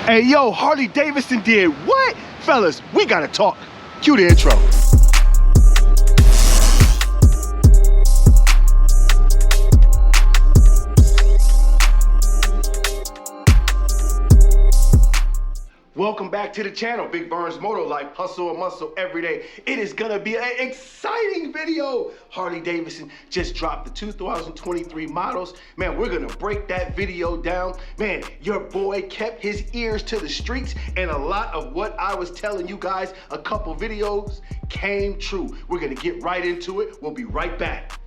Hey, yo, Harley Davidson did what? Fellas, we gotta talk. Cue the intro. Welcome back to the channel, Big Verns Moto Life, hustle and muscle every day. It is gonna be an exciting video. Harley Davidson just dropped the 2023 models. Man, we're gonna break that video down. Man, your boy kept his ears to the streets, and a lot of what I was telling you guys a couple videos came true. We're gonna get right into it. We'll be right back.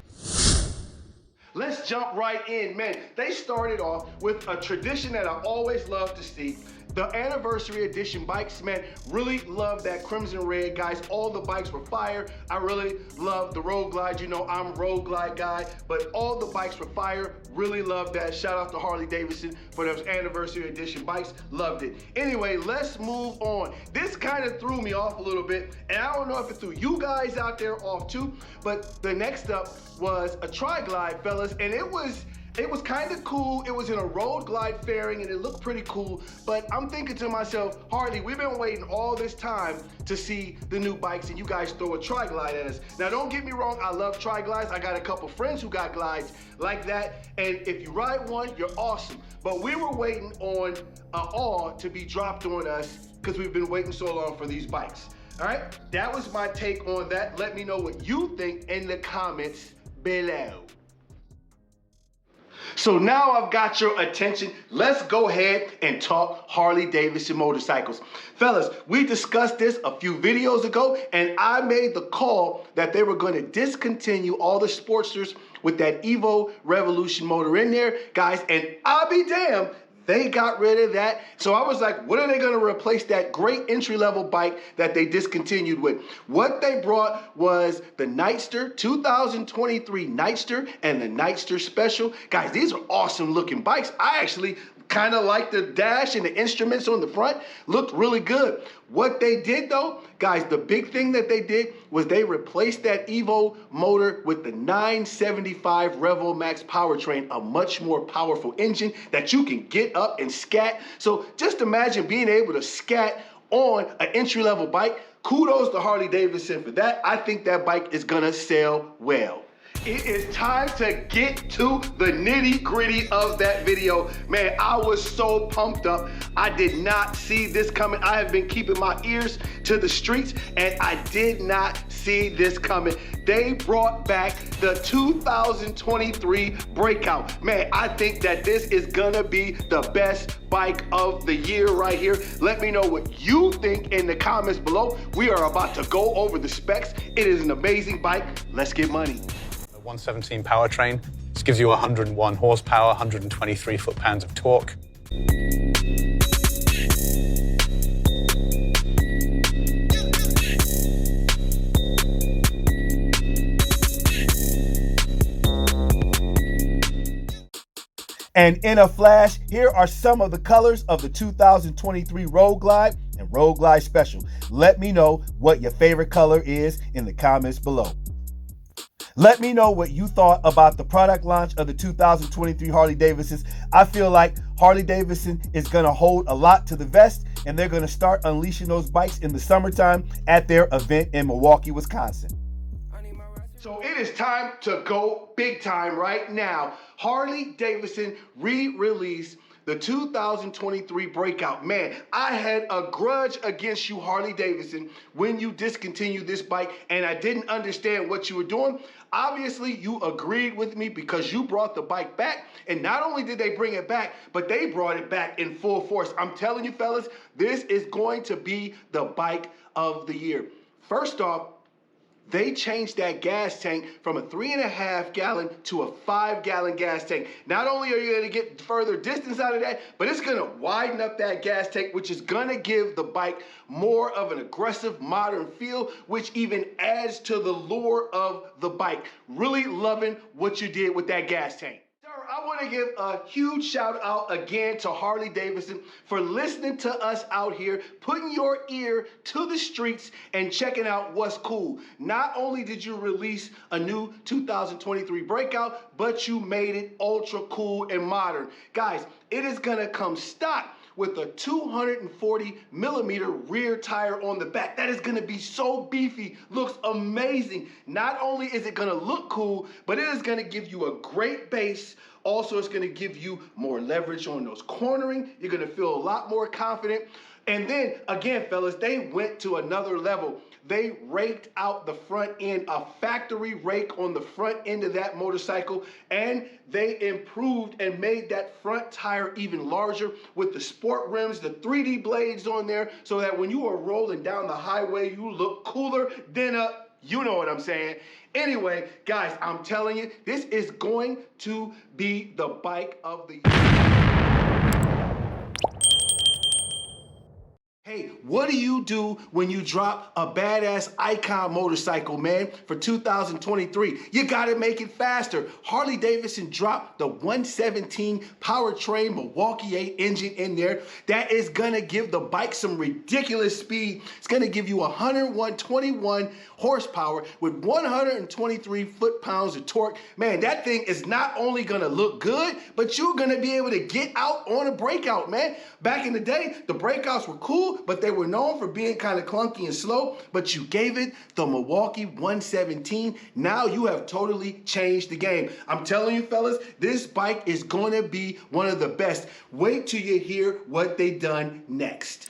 Let's jump right in, man. They started off with a tradition that I always love to see. The anniversary edition bikes, man, really love that crimson red, guys. All the bikes were fire. I really love the Road Glide. You know, I'm a Road Glide guy, but all the bikes were fire. Really love that. Shout out to Harley Davidson for those anniversary edition bikes. Loved it. Anyway, let's move on. This kind of threw me off a little bit, and I don't know if it threw you guys out there off too, but the next up was a Tri-Glide, fellas, and it was kind of cool. It was in a Road Glide fairing and it looked pretty cool, but I'm thinking to myself, Harley, we've been waiting all this time to see the new bikes and you guys throw a Tri-Glide at us. Now don't get me wrong, I love Tri-Glides. I got a couple friends who got glides like that, and if you ride one, you're awesome. But we were waiting on an awe to be dropped on us because we've been waiting so long for these bikes. All right, that was my take on that. Let me know what you think in the comments below. So now I've got your attention. Let's go ahead and talk Harley Davidson motorcycles. Fellas, we discussed this a few videos ago, and I made the call that they were going to discontinue all the Sportsters with that Evo Revolution motor in there, guys, and I'll be damned, they got rid of that. So I was like, what are they going to replace that great entry-level bike that they discontinued with? What they brought was the Nightster, 2023 Nightster, and the Nightster Special. Guys, these are awesome looking bikes. I actually kind of like the dash and the instruments on the front. Looked really good. What they did though, guys, the big thing that they did was they replaced that Evo motor with the 975 Revo Max powertrain, a much more powerful engine that you can get up and scat. So just imagine being able to scat on an entry-level bike. Kudos to Harley Davidson for that. I think that bike is gonna sell well. It is time to get to the nitty-gritty of that video. Man, I was so pumped up. I did not see this coming. I have been keeping my ears to the streets, and I did not see this coming. They brought back the 2023 Breakout. Man, I think that this is gonna be the best bike of the year right here. Let me know what you think in the comments below. We are about to go over the specs. It is an amazing bike. Let's get money. 117 powertrain. This gives you 101 horsepower, 123 foot-pounds of torque. And in a flash, here are some of the colors of the 2023 Road Glide and Road Glide Special. Let me know what your favorite color is in the comments below. Let me know what you thought about the product launch of the 2023 Harley Davidsons. I feel like Harley Davidson is going to hold a lot to the vest, and they're going to start unleashing those bikes in the summertime at their event in Milwaukee, Wisconsin. So it is time to go big time right now. Harley Davidson re-released the 2023 Breakout. Man, I had a grudge against you, Harley Davidson, when you discontinued this bike and I didn't understand what you were doing. Obviously, you agreed with me because you brought the bike back, and not only did they bring it back, but they brought it back in full force. I'm telling you, fellas, this is going to be the bike of the year. First off, they changed that gas tank from a 3.5 gallon to a 5 gallon gas tank. Not only are you gonna get further distance out of that, but it's gonna widen up that gas tank, which is gonna give the bike more of an aggressive modern feel, which even adds to the lure of the bike. Really loving what you did with that gas tank. I want to give a huge shout out again to Harley Davidson for listening to us out here, putting your ear to the streets and checking out what's cool. Not only did you release a new 2023 Breakout, but you made it ultra cool and modern. Guys, it is going to come stock with a 240 millimeter rear tire on the back. That is gonna be so beefy, looks amazing. Not only is it gonna look cool, but it is gonna give you a great base. Also, it's gonna give you more leverage on those cornering. You're gonna feel a lot more confident. And then again, fellas, they went to another level. They raked out the front end, a factory rake on the front end of that motorcycle, and they improved and made that front tire even larger with the sport rims, the 3D blades on there, so that when you are rolling down the highway, you look cooler than a, you know what I'm saying. Anyway, guys, I'm telling you, this is going to be the bike of the year. Hey, what do you do when you drop a badass icon motorcycle, man, for 2023? You gotta make it faster. Harley Davidson dropped the 117 powertrain Milwaukee 8 engine in there. That is gonna give the bike some ridiculous speed. It's gonna give you 121 horsepower with 123 foot-pounds of torque. Man, that thing is not only gonna look good, but you're gonna be able to get out on a Breakout, man. Back in the day, the Breakouts were cool, but they were known for being kind of clunky and slow, but you gave it the Milwaukee 117. Now you have totally changed the game. I'm telling you, fellas, this bike is gonna be one of the best. Wait till you hear what they done next.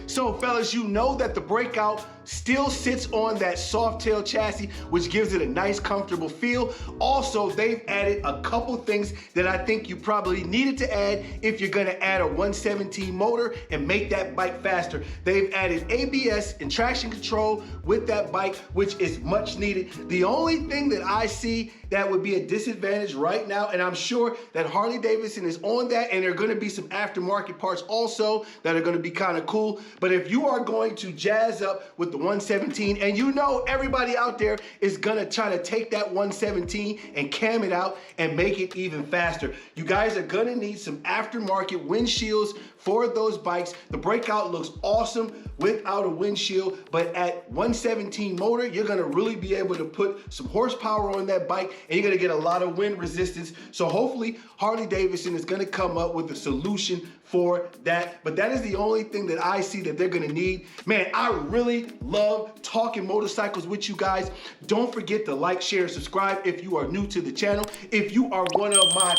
So fellas, you know that the Breakout still sits on that Softail chassis, which gives it a nice, comfortable feel. Also, they've added a couple things that I think you probably needed to add if you're gonna add a 117 motor and make that bike faster. They've added ABS and traction control with that bike, which is much needed. The only thing that I see that would be a disadvantage right now, and I'm sure that Harley Davidson is on that, and there are gonna be some aftermarket parts also that are gonna be kind of cool. But if you are going to jazz up with the 117, and you know everybody out there is gonna try to take that 117 and cam it out and make it even faster. You guys are gonna need some aftermarket windshields for those bikes. The Breakout looks awesome without a windshield, but at 117 motor, you're gonna really be able to put some horsepower on that bike, and you're gonna get a lot of wind resistance. So hopefully Harley Davidson is gonna come up with a solution for that. But that is the only thing that I see that they're gonna need. Man, I really love talking motorcycles with you guys. Don't forget to like, share, and subscribe if you are new to the channel. If you are one of my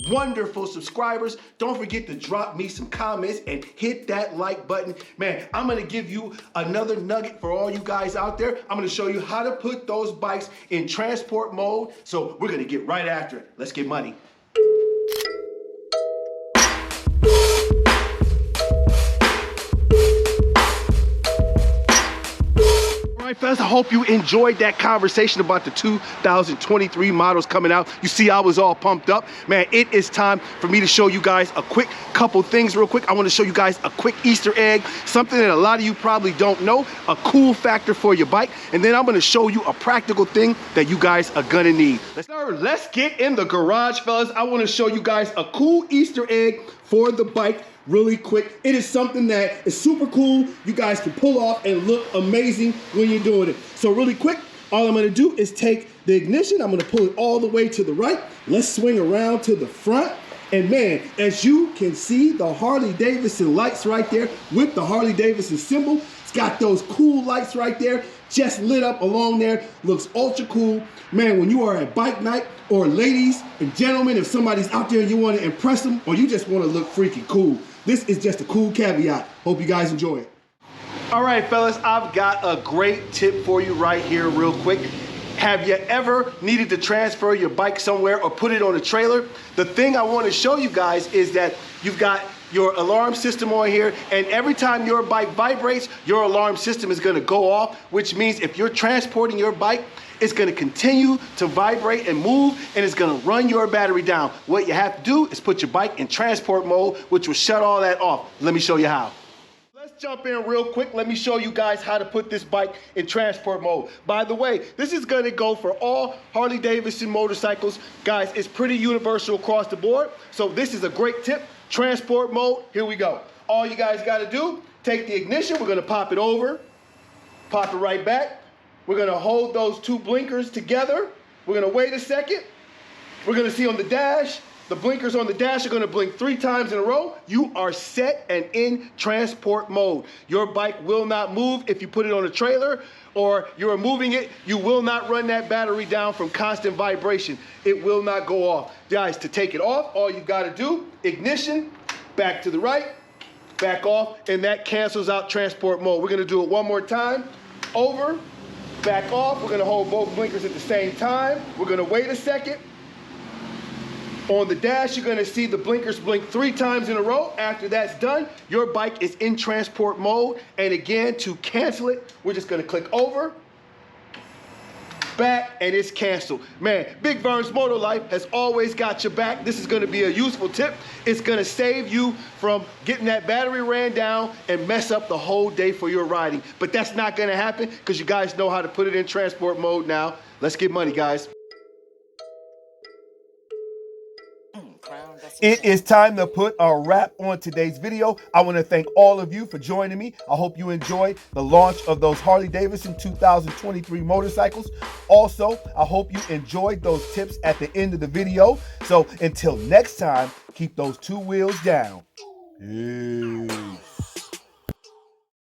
wonderful subscribers, don't forget to drop me some comments and hit that like button. Man, I'm gonna give you another nugget for all you guys out there. I'm gonna show you how to put those bikes in transport mode. So we're gonna get right after it. Let's get money. All right, fellas, I hope you enjoyed that conversation about the 2023 models coming out. You see, I was all pumped up. Man, it is time for me to show you guys a quick couple things real quick. I want to show you guys a quick Easter egg, something that a lot of you probably don't know, a cool factor for your bike. And then I'm going to show you a practical thing that you guys are going to need. Let's get in the garage, fellas. I want to show you guys a cool Easter egg for the bike. Really quick. It is something that is super cool. You guys can pull off and look amazing when you're doing it. So really quick, all I'm gonna do is take the ignition. I'm gonna pull it all the way to the right. Let's swing around to the front. And man, as you can see, the Harley Davidson lights right there with the Harley Davidson symbol. It's got those cool lights right there, just lit up along there. Looks ultra cool. Man, when you are at bike night, or ladies and gentlemen, if somebody's out there and you want to impress them, or you just want to look freaking cool, this is just a cool caveat. Hope you guys enjoy it. All right, fellas, I've got a great tip for you right here real quick. Have you ever needed to transfer your bike somewhere or put it on a trailer? The thing I want to show you guys is that you've got your alarm system on here, and every time your bike vibrates, your alarm system is going to go off, which means if you're transporting your bike, it's going to continue to vibrate and move, and it's going to run your battery down. What you have to do is put your bike in transport mode, which will shut all that off. Let me show you how. Let's jump in real quick. Let me show you guys how to put this bike in transport mode. By the way, this is going to go for all Harley Davidson motorcycles. Guys, it's pretty universal across the board, so this is a great tip. Transport mode, here we go. All you guys got to do, take the ignition. We're going to pop it over, pop it right back. We're gonna hold those two blinkers together. We're gonna wait a second. We're gonna see on the dash, The blinkers on the dash are gonna blink 3 times in a row. You are set and in transport mode. Your bike will not move if you put it on a trailer or you're moving it. You will not run that battery down from constant vibration. It will not go off. Guys, to take it off, all you gotta do, ignition, back to the right, back off, and that cancels out transport mode. We're gonna do it one more time. Over, back off. We're gonna hold both blinkers at the same time. We're gonna wait a second. On the dash, you're gonna see the blinkers blink 3 times in a row. After that's done, your bike is in transport mode. And again, to cancel it, we're just gonna click over, back, and it's canceled. Man, Big Verns Moto Life has always got your back. This is gonna be a useful tip. It's gonna save you from getting that battery ran down and mess up the whole day for your riding. But that's not gonna happen because you guys know how to put it in transport mode now. Let's get money, guys. It is time to put a wrap on today's video. I want to thank all of you for joining me. I hope you enjoyed the launch of those Harley Davidson 2023 motorcycles. Also, I hope you enjoyed those tips at the end of the video. So until next time, keep those 2 wheels down. Peace.